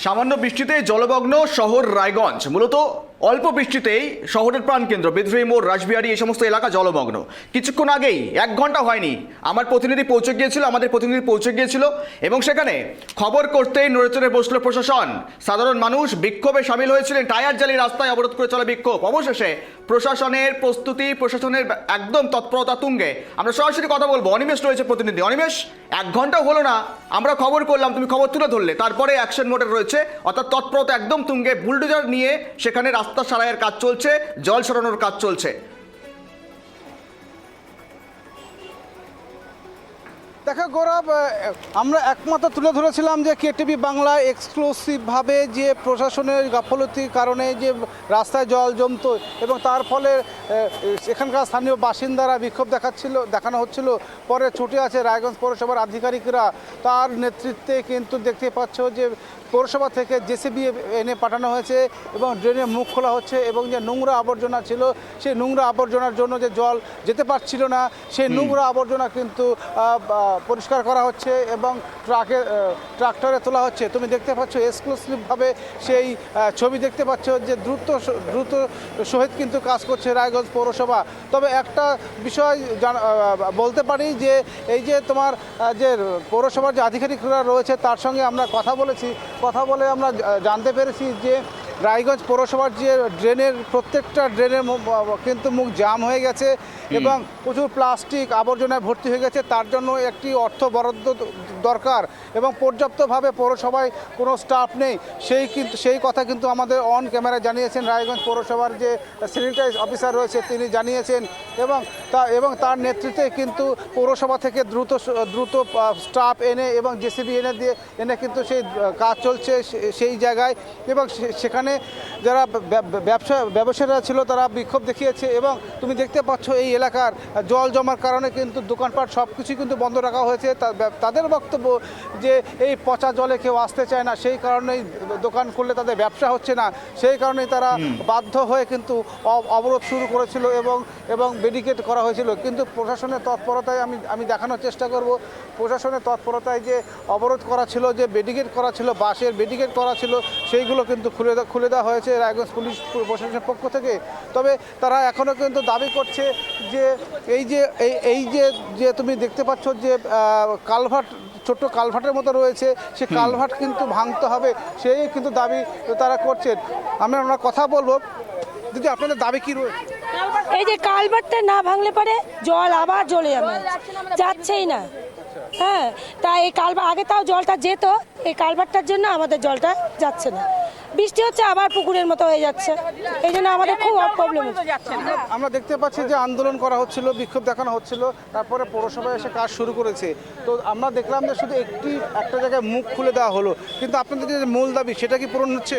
সামান্য বৃষ্টিতে জলমগ্ন শহর রায়গঞ্জ। মূলত অল্প বৃষ্টিতেই শহরের প্রাণকেন্দ্র বিদ্রোহী মোড়, রাসবিহারী এই সমস্ত এলাকা জলমগ্ন। কিছুক্ষণ আগেই 1 ঘন্টা হয়নি আমাদের প্রতিনিধি পৌঁছে গিয়েছিল এবং সেখানে খবর করতেই নড়েচড়ে বসলো প্রশাসন। সাধারণ মানুষ বিক্ষোভে সামিল হয়েছিলেন, টায়ার জ্বালিয়ে রাস্তায় অবরোধ করে চলা বিক্ষোভ। অবশেষে প্রশাসনের প্রস্তুতি, প্রশাসনের একদম তৎপরতা তুঙ্গে। আমরা সরাসরি কথা বলবো, অনিমেষ রয়েছে প্রতিনিধি। অনিমেষ, 1 ঘন্টা হলো না আমরা খবর করলাম, তুমি খবর তুলে ধরলে, তারপরে অ্যাকশন মোডে রয়েছে, অর্থাৎ তৎপরতা একদম তুঙ্গে। বুলডোজার নিয়ে সেখানে রাস্তা সারাইয়ের কাজ চলছে, জল সরানোর কাজ চলছে। দেখো গৌরব, আমরা একমাত্র তুলে ধরেছিলাম যে কেটিভি বাংলা এক্সক্লুসিভভাবে যে প্রশাসনের গাফলতির কারণে যে রাস্তায় জল জমতো এবং তার ফলে এখানকার স্থানীয় বাসিন্দারা বিক্ষোভ দেখানো হচ্ছিল। পরে ছুটে আছে রায়গঞ্জ পৌরসভার আধিকারিকরা, তার নেতৃত্বে কিন্তু দেখতে পাচ্ছ যে পৌরসভা থেকে জেসিবি এনে পাঠানো হয়েছে এবং ড্রেনের মুখ খোলা হচ্ছে এবং যে নোংরা আবর্জনা ছিল সেই নোংরা আবর্জনার জন্য যে জল যেতে পারছিল না, সেই নোংরা আবর্জনা কিন্তু পরিষ্কার করা হচ্ছে এবং ট্রাক্টরে তোলা হচ্ছে। তুমি দেখতে পাচ্ছ এক্সক্লুসিভভাবে সেই ছবি দেখতে পাচ্ছ যে দ্রুত সহিত কিন্তু কাজ করছে রায়গঞ্জ পৌরসভা। তবে একটা বিষয় বলতে পারি যে এই যে তোমার যে পৌরসভার যে আধিকারিকরা রয়েছে তার সঙ্গে আমরা কথা বলে আমরা জানতে পেরেছি যে রায়গঞ্জ পৌরসভার যে প্রত্যেকটা ড্রেনের কিন্তু মুখ জাম হয়ে গেছে এবং প্রচুর প্লাস্টিক আবর্জনায় ভর্তি হয়ে গেছে। তার জন্য একটি অর্থ বরাদ্দ দরকার এবং পর্যাপ্তভাবে পৌরসভায় কোনো স্টাফ নেই, সেই কথা কিন্তু আমাদের অন ক্যামেরায় জানিয়েছেন রায়গঞ্জ পৌরসভার যে স্যানিটাইজ অফিসার রয়েছে তিনি জানিয়েছেন এবং তার নেতৃত্বে কিন্তু পৌরসভা থেকে দ্রুত স্টাফ এনে এবং জেসিবি এনে কিন্তু সেই কাজ চলছে সেই জায়গায়। এবং সেখানে যারা ব্যবসায়ীরা ছিল তারা বিক্ষোভ দেখিয়েছে এবং তুমি দেখতে পাচ্ছ এই এলাকার জল জমার কারণে কিন্তু দোকানপাট সব কিছুই কিন্তু বন্ধ রাখা হয়েছে। তাদের বক্তব্য যে এই পচা জলে কেউ আসতে চায় না, সেই কারণেই দোকান খুললে তাদের ব্যবসা হচ্ছে না, সেই কারণেই তারা বাধ্য হয়ে কিন্তু অবরোধ শুরু করেছিল এবং ব্যারিকেড করা হয়েছিল। কিন্তু প্রশাসনের তৎপরতায় আমি দেখানোর চেষ্টা করব, প্রশাসনের তৎপরতায় যে অবরোধ করা ছিল, যে ব্যারিকেড করা ছিল, বাঁশের ব্যারিকেড করা ছিল, সেইগুলো কিন্তু খুলে দেওয়া হয়েছে রায়গঞ্জ পুলিশ প্রশাসনের পক্ষ থেকে। তবে তারা এখনও কিন্তু দাবি করছে যে এই যে তুমি দেখতে পাচ্ছ যে কালভার্ট, ছোট্ট কালভার্টের মতো রয়েছে, সে কালভার্ট কিন্তু ভাঙতে হবে, সেই কিন্তু দাবি তারা করছেন। আমরা কথা বলবো, দিদি আপনাদের দাবি কি রয়েছে? এই যে কালভার্টটা না ভাঙলে পরে জল আবার চলে যাচ্ছেই না। হ্যাঁ, তাই এই আগে তাও জলটা যেত, এই কালভার্টটার জন্য আমাদের জলটা যাচ্ছে না। বৃষ্টি হচ্ছে আবার পুকুরের মতো হয়ে যাচ্ছে, এই জন্য আমাদের খুব প্রবলেম হচ্ছে। আমরা দেখতে পাচ্ছি যে আন্দোলন করা হচ্ছিল, বিক্ষোভ দেখানো হচ্ছিল, তারপরে পৌরসভায় এসে কাজ শুরু করেছে। তো আমরা দেখলাম যে শুধু একটা জায়গায় মুখ খুলে দেওয়া হলো, কিন্তু আপনাদের যে মূল দাবি সেটা কি পূরণ হচ্ছে?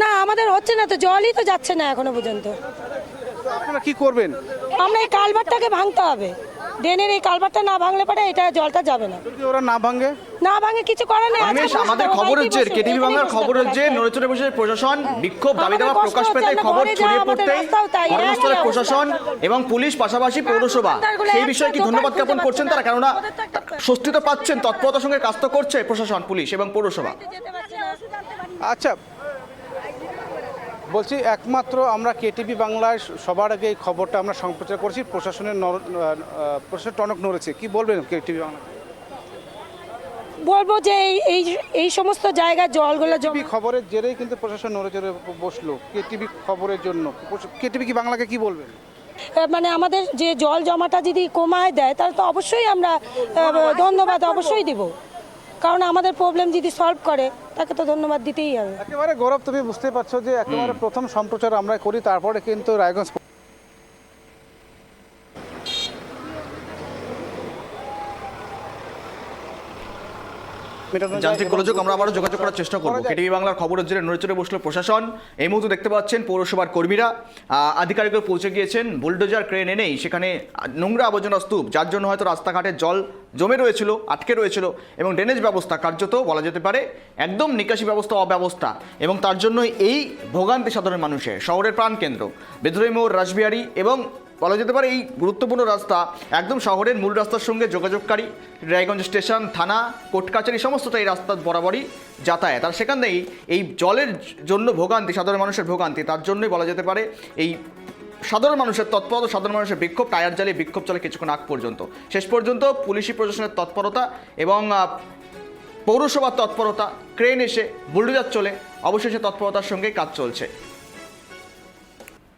না, আমাদের হচ্ছে না, তো জলই তো যাচ্ছে না এখনো পর্যন্ত। আপনারা কি করবেন? আমরা এই কালভার্টটাকে ভাঙতে হবে, ড্রেনের এই কালভার্টটা না ভাঙলে পরে এটা জলটা যাবে না। যদি ওরা না ভাঙে কিছু করে না। আমাদের খবর হচ্ছে, কেটিভি বাংলার খবর হচ্ছে, নড়েচড়ে বসে প্রশাসন, বিক্ষোভ দাবি দাওয়া প্রকাশ পেতে খবর ছড়িয়ে পড়তেই ঘটনাস্থলে প্রশাসন এবং পুলিশ, পাশাপাশি পৌরসভা। সেই বিষয়ে কি ধন্যবাদ জ্ঞাপন করছেন তারা? কেননা স্বস্তি তো পাচ্ছেন, তৎপরতার সঙ্গে কাজ তো করছে প্রশাসন, পুলিশ এবং পৌরসভা। আচ্ছা, বলছি একমাত্র আমরা কেটিভি বাংলায় সবার আগে এই খবরটা আমরা সম্প্রচার করছি, প্রশাসন টনক নড়েছে। কি বলবেন কেটিভি বাংলা? বলবো যে এই সমস্ত জায়গায় জলগুলো খবরের জেরেই কিন্তু প্রশাসন নড়েচড়ে বসলো কেটিভি খবরের জন্য। কেটিভি কি বাংলাকে কি বলবেন? মানে আমাদের যে জল জমাটা যদি কমায় দেয় তাহলে তো অবশ্যই আমরা ধন্যবাদ অবশ্যই দিব, কারণ আমাদের প্রবলেম যদি সলভ করে তাকে তো ধন্যবাদ দিতেই হবে। একেবারে গৌরব, তুমি বুঝতে পারছো যে একেবারে প্রথম সম্প্রচার আমরা করি, তারপরে কিন্তু রায়গঞ্জ যান্ত্রিক গোলযোগ, আমরা আবারও যোগাযোগ করার চেষ্টা করবো। কেটিভি বাংলার খবরের জন্য নড়েচড়ে বসলো প্রশাসন। এই মুহূর্তে দেখতে পাচ্ছেন পৌরসভার কর্মীরা, আধিকারিকরা পৌঁছে গিয়েছেন, বুলডোজার ক্রেন এনেই সেখানে নোংরা আবর্জনা স্তূপ, যার জন্য হয়তো রাস্তাঘাটে জল জমে রয়েছিল, আটকে রয়েছিল এবং ড্রেনেজ ব্যবস্থা কার্যত বলা যেতে পারে একদম নিকাশি ব্যবস্থা অব্যবস্থা, এবং তার জন্য এই ভোগান্তি সাধারণ মানুষের। শহরের প্রাণকেন্দ্র বিদ্রোহী মোড়, রাসবিহারী এবং বলা যেতে পারে এই গুরুত্বপূর্ণ রাস্তা একদম শহরের মূল রাস্তার সঙ্গে যোগাযোগকারী। রায়গঞ্জ স্টেশন, থানা, কোর্ট কাছারি সমস্তটা এই রাস্তার বরাবরই যাতায়াত। আর সেখানেই এই জলের জন্য ভোগান্তি, সাধারণ মানুষের ভোগান্তি, তার জন্যই বলা যেতে পারে এই সাধারণ মানুষের তৎপরতা, সাধারণ মানুষের বিক্ষোভ, টায়ার জ্বালিয়ে বিক্ষোভ চলে কিছুক্ষণ আগ পর্যন্ত। শেষ পর্যন্ত পুলিশি প্রশাসনের তৎপরতা এবং পৌরসভার তৎপরতা, ক্রেন এসে বুলডোজার চলে, অবশেষে তৎপরতার সঙ্গে কাজ চলছে।